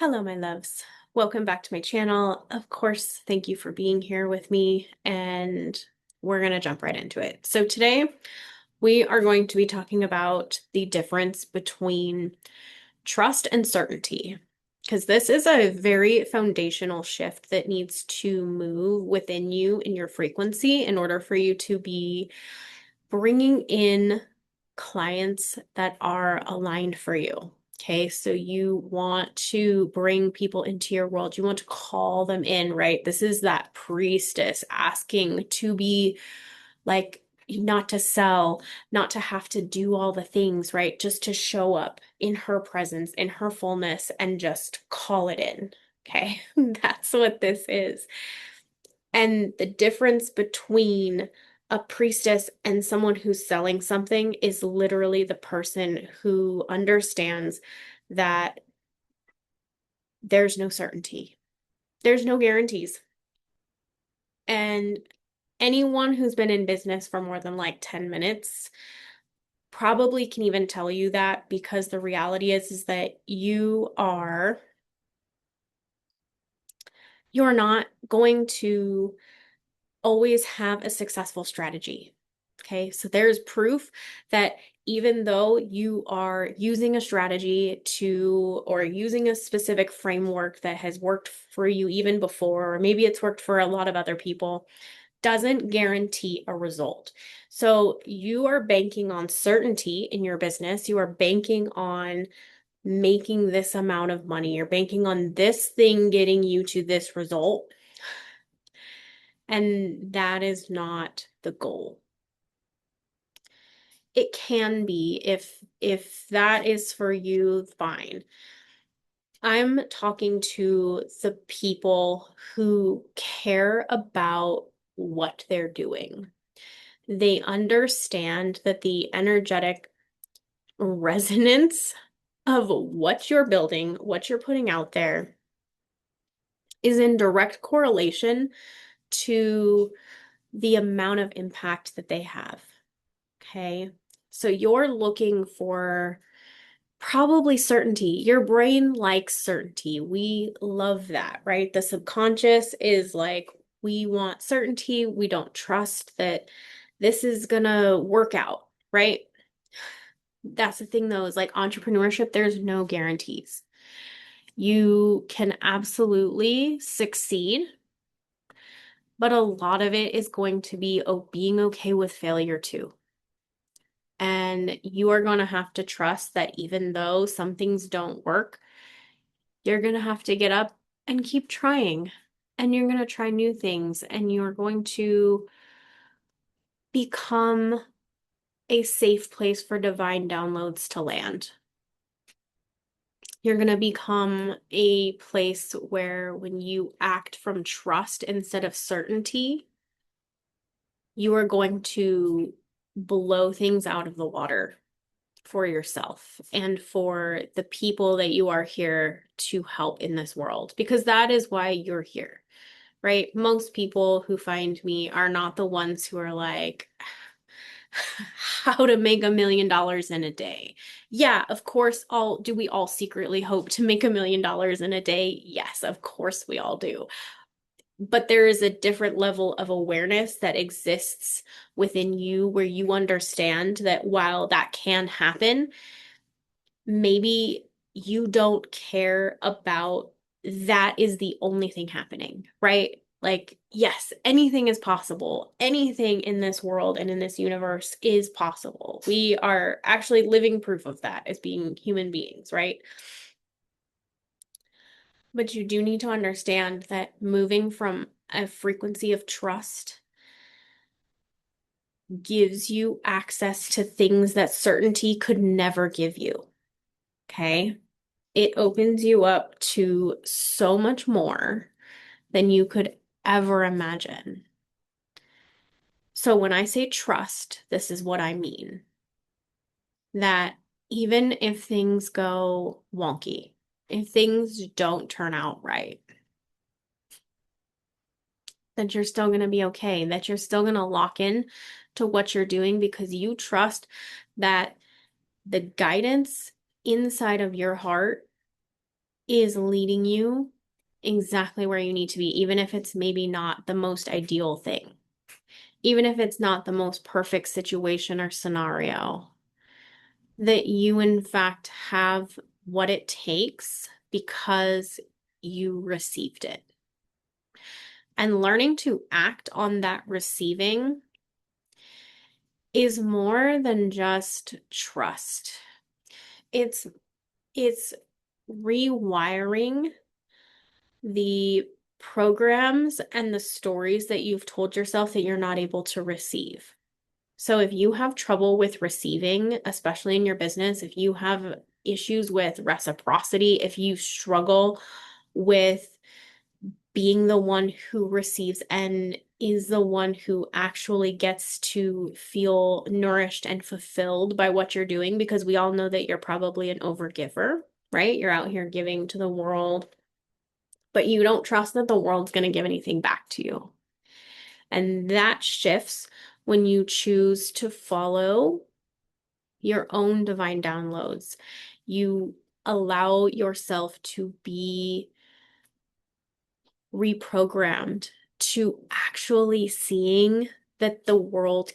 Hello, my loves. Welcome back to my channel. Of course, thank you for being here with me, and we're going to jump right into it. So, today we are going to be talking about the difference between trust and certainty, because this is a very foundational shift that needs to move within you in your frequency in order for you to be bringing in clients that are aligned for you. Okay, so you want to bring people into your world. You want to call them in, right? This is that priestess asking to be like, not to sell, not to have to do all the things, right? Just to show up in her presence, in her fullness, and just call it in. Okay, that's what this is. And the difference between a priestess and someone who's selling something is literally the person who understands that there's no certainty, there's no guarantees. And anyone who's been in business for more than like 10 minutes probably can even tell you that, because the reality is that you're not going to always have a successful strategy. Okay, so there's proof that even though you are using a strategy or using a specific framework that has worked for you even before, or maybe it's worked for a lot of other people, doesn't guarantee a result. So you are banking on certainty in your business. You are banking on making this amount of money. You're banking on this thing getting you to this result. And that is not the goal. It can be, if that is for you, fine. I'm talking to the people who care about what they're doing. They understand that the energetic resonance of what you're building, what you're putting out there, is in direct correlation to the amount of impact that they have. Okay. So you're looking for probably certainty. Your brain likes certainty. We love that, right? The subconscious is like, we want certainty. We don't trust that this is gonna work out, right? That's the thing though, is like entrepreneurship, there's no guarantees. You can absolutely succeed, but a lot of it is going to be being okay with failure too. And you are going to have to trust that even though some things don't work, you're going to have to get up and keep trying. And you're going to try new things. And you're going to become a safe place for divine downloads to land. You're going to become a place where when you act from trust instead of certainty, you are going to blow things out of the water for yourself and for the people that you are here to help in this world, because that is why you're here, right? Most people who find me are not the ones who are like, how to make $1 million in a day. Yeah, of course, do we all secretly hope to make $1 million in a day? Yes, of course we all do. But there is a different level of awareness that exists within you where you understand that while that can happen, maybe you don't care about that is the only thing happening, right? Like, yes, anything is possible. Anything in this world and in this universe is possible. We are actually living proof of that as being human beings, right? But you do need to understand that moving from a frequency of trust gives you access to things that certainty could never give you. Okay? It opens you up to so much more than you could ever imagine. So when I say trust, this is what I mean. That even if things go wonky, if things don't turn out right, that you're still going to be okay, that you're still going to lock in to what you're doing because you trust that the guidance inside of your heart is leading you exactly where you need to be, even if it's maybe not the most ideal thing, even if it's not the most perfect situation or scenario, that you, in fact, have what it takes because you received it. And learning to act on that receiving is more than just trust. It's it's rewiring the programs and the stories that you've told yourself that you're not able to receive. So if you have trouble with receiving, especially in your business, if you have issues with reciprocity, if you struggle with being the one who receives and is the one who actually gets to feel nourished and fulfilled by what you're doing, because we all know that you're probably an overgiver, right? You're out here giving to the world, but you don't trust that the world's going to give anything back to you. And that shifts when you choose to follow your own divine downloads. You allow yourself to be reprogrammed to actually seeing that the world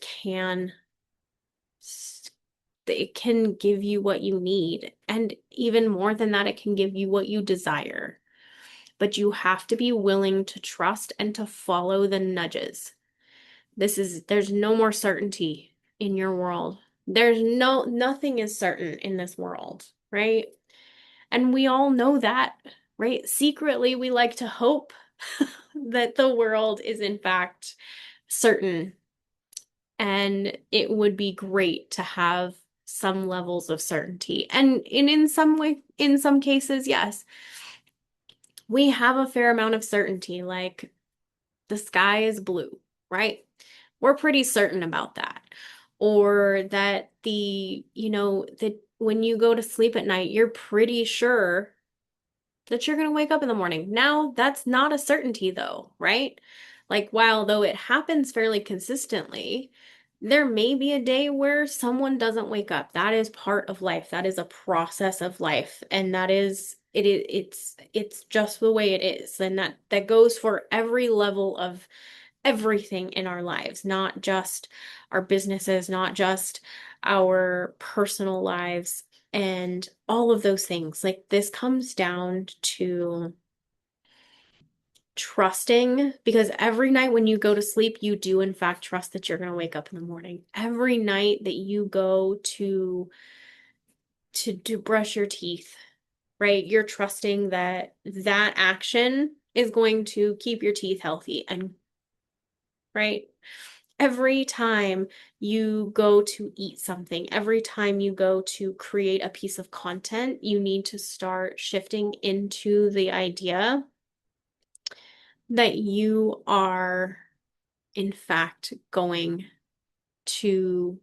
it can give you what you need. And even more than that, it can give you what you desire. But you have to be willing to trust and to follow the nudges. There's no more certainty in your world. Nothing is certain in this world, right? And we all know that, right? Secretly, we like to hope that the world is in fact certain. And it would be great to have some levels of certainty. And in some way, in some cases, yes, we have a fair amount of certainty, like the sky is blue, right? We're pretty certain about that. Or that that when you go to sleep at night, you're pretty sure that you're going to wake up in the morning. Now, that's not a certainty though, right? Like, while though it happens fairly consistently, there may be a day where someone doesn't wake up. That is part of life. That is a process of life. And it's just the way it is. And that goes for every level of everything in our lives, not just our businesses, not just our personal lives, and all of those things. Like, this comes down to trusting, because every night when you go to sleep, you do in fact trust that you're going to wake up in the morning. Every night that you go to brush your teeth, right? You're trusting that that action is going to keep your teeth healthy, and right? Every time you go to eat something, every time you go to create a piece of content, you need to start shifting into the idea that you are, in fact, going to,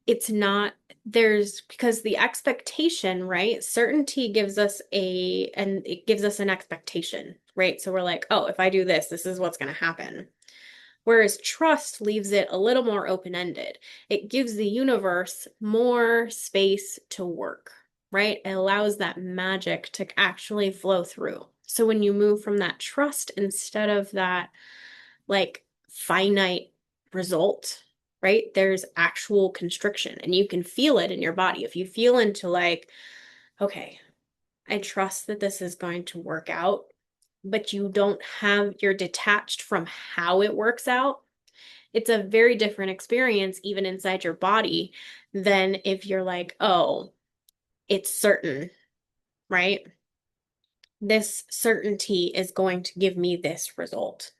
it's not, there's, because the expectation, right? Certainty gives us and it gives us an expectation, right? So we're like, oh, if I do this, this is what's going to happen. Whereas trust leaves it a little more open-ended. It gives the universe more space to work, right? It allows that magic to actually flow through. So when you move from that trust instead of that like finite result, right? There's actual constriction, and you can feel it in your body. If you feel into like, okay, I trust that this is going to work out, but you're detached from how it works out, it's a very different experience, even inside your body, than if you're like, oh, it's certain, right? This certainty is going to give me this result.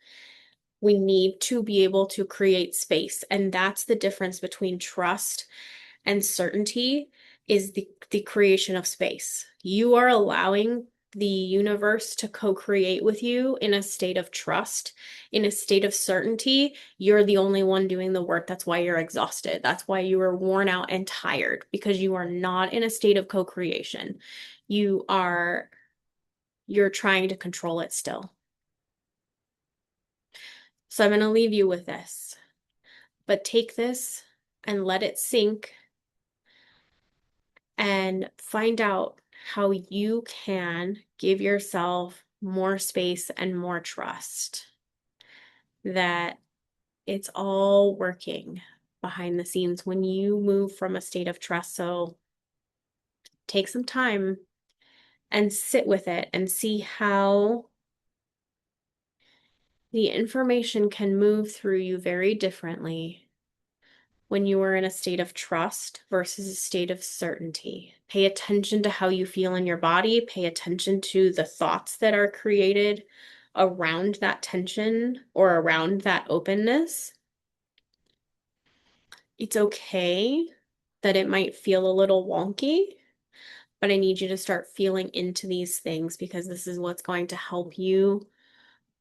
We need to be able to create space. And that's the difference between trust and certainty, is the creation of space. You are allowing the universe to co-create with you in a state of trust, in a state of certainty. You're the only one doing the work. That's why you're exhausted. That's why you are worn out and tired, because you are not in a state of co-creation. You're trying to control it still. So I'm going to leave you with this, but take this and let it sink and find out how you can give yourself more space and more trust that it's all working behind the scenes when you move from a state of trust. So take some time and sit with it and see how the information can move through you very differently when you are in a state of trust versus a state of certainty. Pay attention to how you feel in your body. Pay attention to the thoughts that are created around that tension or around that openness. It's okay that it might feel a little wonky, but I need you to start feeling into these things because this is what's going to help you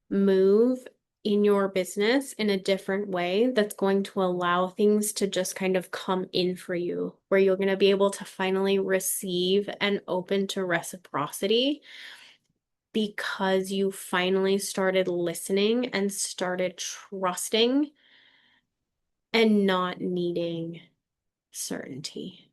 move in your business in a different way that's going to allow things to just kind of come in for you, where you're going to be able to finally receive and open to reciprocity because you finally started listening and started trusting and not needing certainty.